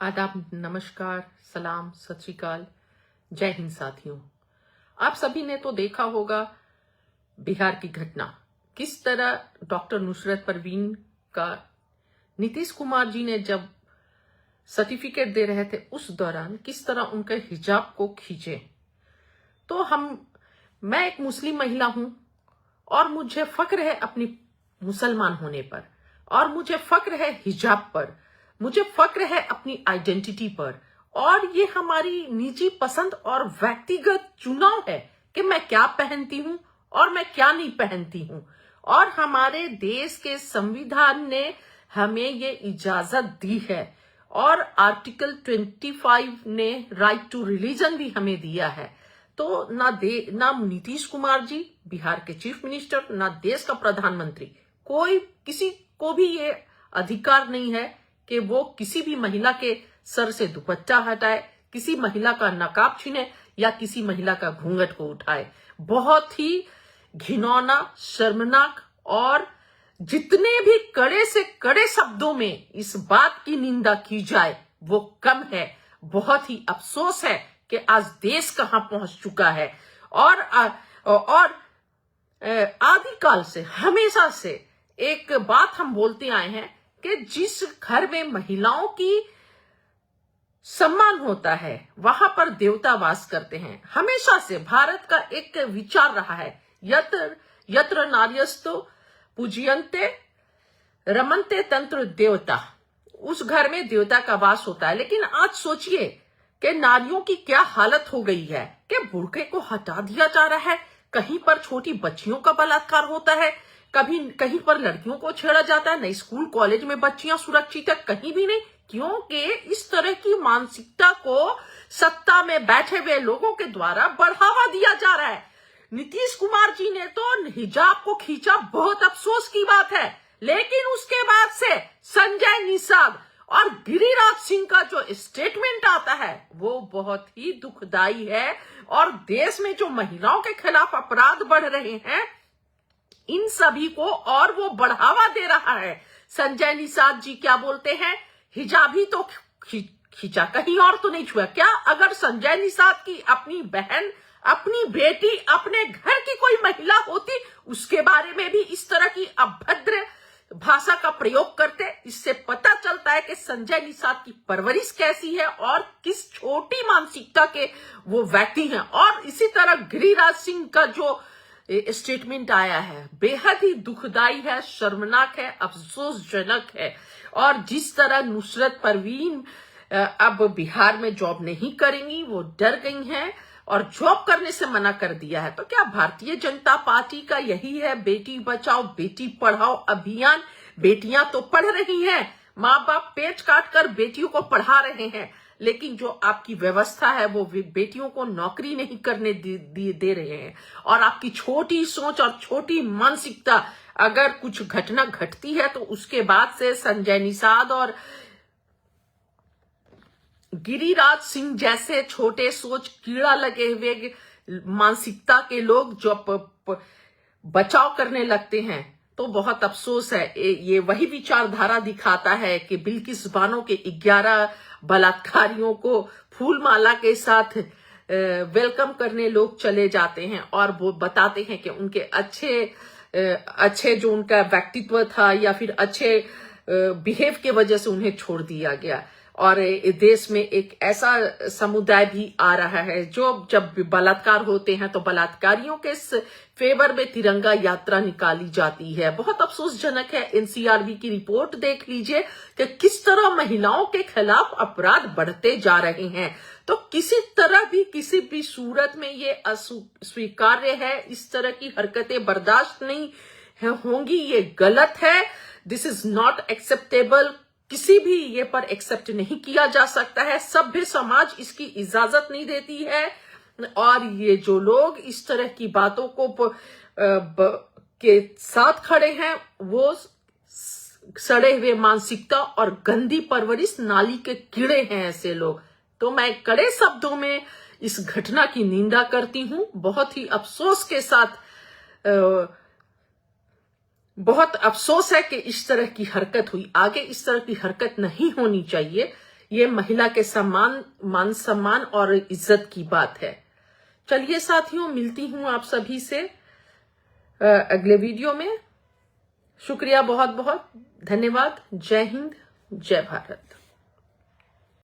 आदाब, नमस्कार, सलाम, सत श्री अकाल, जय हिंद साथियों। आप सभी ने तो देखा होगा बिहार की घटना, किस तरह डॉक्टर नुसरत परवीन का नीतीश कुमार जी ने जब सर्टिफिकेट दे रहे थे उस दौरान किस तरह उनके हिजाब को खींचे। तो मैं एक मुस्लिम महिला हूं और मुझे फक्र है अपनी मुसलमान होने पर, और मुझे फक्र है हिजाब पर, मुझे फक्र है अपनी आइडेंटिटी पर। और ये हमारी निजी पसंद और व्यक्तिगत चुनाव है कि मैं क्या पहनती हूं और मैं क्या नहीं पहनती हूं। और हमारे देश के संविधान ने हमें ये इजाजत दी है, और आर्टिकल 25 ने राइट टू रिलीजन भी हमें दिया है। तो ना नीतीश कुमार जी बिहार के चीफ मिनिस्टर, ना देश का प्रधानमंत्री, कोई किसी को भी ये अधिकार नहीं है कि वो किसी भी महिला के सर से दुपट्टा हटाए, किसी महिला का नकाब छीने या किसी महिला का घूंघट को उठाए। बहुत ही घिनौना, शर्मनाक, और जितने भी कड़े से कड़े शब्दों में इस बात की निंदा की जाए वो कम है। बहुत ही अफसोस है कि आज देश कहां पहुंच चुका है। और आदिकाल से, हमेशा से एक बात हम बोलते आए हैं कि जिस घर में महिलाओं की सम्मान होता है वहां पर देवता वास करते हैं। हमेशा से भारत का एक विचार रहा है, यत्र यत्र नार्यस्तु पूज्यन्ते रमन्ते तंत्र देवता। उस घर में देवता का वास होता है। लेकिन आज सोचिए कि नारियों की क्या हालत हो गई है कि बुर्के को हटा दिया जा रहा है, कहीं पर छोटी बच्चियों का बलात्कार होता है, कभी कहीं पर लड़कियों को छेड़ा जाता है, नहीं स्कूल कॉलेज में बच्चियां सुरक्षित है, कहीं भी नहीं। क्योंकि इस तरह की मानसिकता को सत्ता में बैठे हुए लोगों के द्वारा बढ़ावा दिया जा रहा है। नीतीश कुमार जी ने तो हिजाब को खींचा, बहुत अफसोस की बात है। लेकिन उसके बाद से संजय निषाद और गिरिराज सिंह का जो स्टेटमेंट आता है वो बहुत ही दुखदाई है। और देश में जो महिलाओं के खिलाफ अपराध बढ़ रहे हैं, इन सभी को और वो बढ़ावा दे रहा है। संजय निषाद जी क्या बोलते हैं, हिजाब ही तो खींचा, कहीं और तो नहीं छुआ। क्या अगर संजय निषाद की अपनी बहन, अपनी बेटी, अपने घर की कोई महिला होती, उसके बारे में भी इस तरह की अभद्र भाषा का प्रयोग करते? इससे पता चलता है कि संजय निषाद की परवरिश कैसी है और किस छोटी मानसिकता के वो व्यक्ति हैं। और इसी तरह गिरिराज सिंह का जो स्टेटमेंट आया है बेहद ही दुखदाई है, शर्मनाक है, अफसोसजनक है। और जिस तरह नुसरत परवीन अब बिहार में जॉब नहीं करेंगी, वो डर गई हैं और जॉब करने से मना कर दिया है। तो क्या भारतीय जनता पार्टी का यही है बेटी बचाओ बेटी पढ़ाओ अभियान? बेटियां तो पढ़ रही हैं, माँ बाप पेट काट कर बेटियों को पढ़ा रहे हैं, लेकिन जो आपकी व्यवस्था है वो बेटियों को नौकरी नहीं करने दे रहे हैं। और आपकी छोटी सोच और छोटी मानसिकता, अगर कुछ घटना घटती है तो उसके बाद से संजय निषाद और गिरिराज सिंह जैसे छोटे सोच कीड़ा लगे हुए मानसिकता के लोग जो बचाव करने लगते हैं, तो बहुत अफसोस है। ये वही विचारधारा दिखाता है कि बिल्किस बानो के 11 बलात्कारियों को फूल माला के साथ वेलकम करने लोग चले जाते हैं और वो बताते हैं कि उनके अच्छे जो उनका व्यक्तित्व था या फिर अच्छे बिहेव के वजह से उन्हें छोड़ दिया गया। और देश में एक ऐसा समुदाय भी आ रहा है जो जब बलात्कार होते हैं तो बलात्कारियों के फेवर में तिरंगा यात्रा निकाली जाती है। बहुत अफसोसजनक है। एनसीआरबी की रिपोर्ट देख लीजिए कि किस तरह महिलाओं के खिलाफ अपराध बढ़ते जा रहे हैं। तो किसी तरह भी, किसी भी सूरत में ये अस्वीकार्य है। इस तरह की हरकतें बर्दाश्त नहीं होंगी, ये गलत है। This is not acceptable. किसी भी ये पर एक्सेप्ट नहीं किया जा सकता है। सभ्य समाज इसकी इजाजत नहीं देती है। और ये जो लोग इस तरह की बातों को के साथ खड़े हैं वो सड़े हुए मानसिकता और गंदी परवरिश नाली के कीड़े हैं ऐसे लोग। तो मैं कड़े शब्दों में इस घटना की निंदा करती हूं। बहुत ही अफसोस के साथ बहुत अफसोस है कि इस तरह की हरकत हुई। आगे इस तरह की हरकत नहीं होनी चाहिए। ये महिला के मान सम्मान और इज्जत की बात है। चलिए साथियों, मिलती हूं आप सभी से अगले वीडियो में। शुक्रिया, बहुत बहुत धन्यवाद। जय हिंद, जय भारत।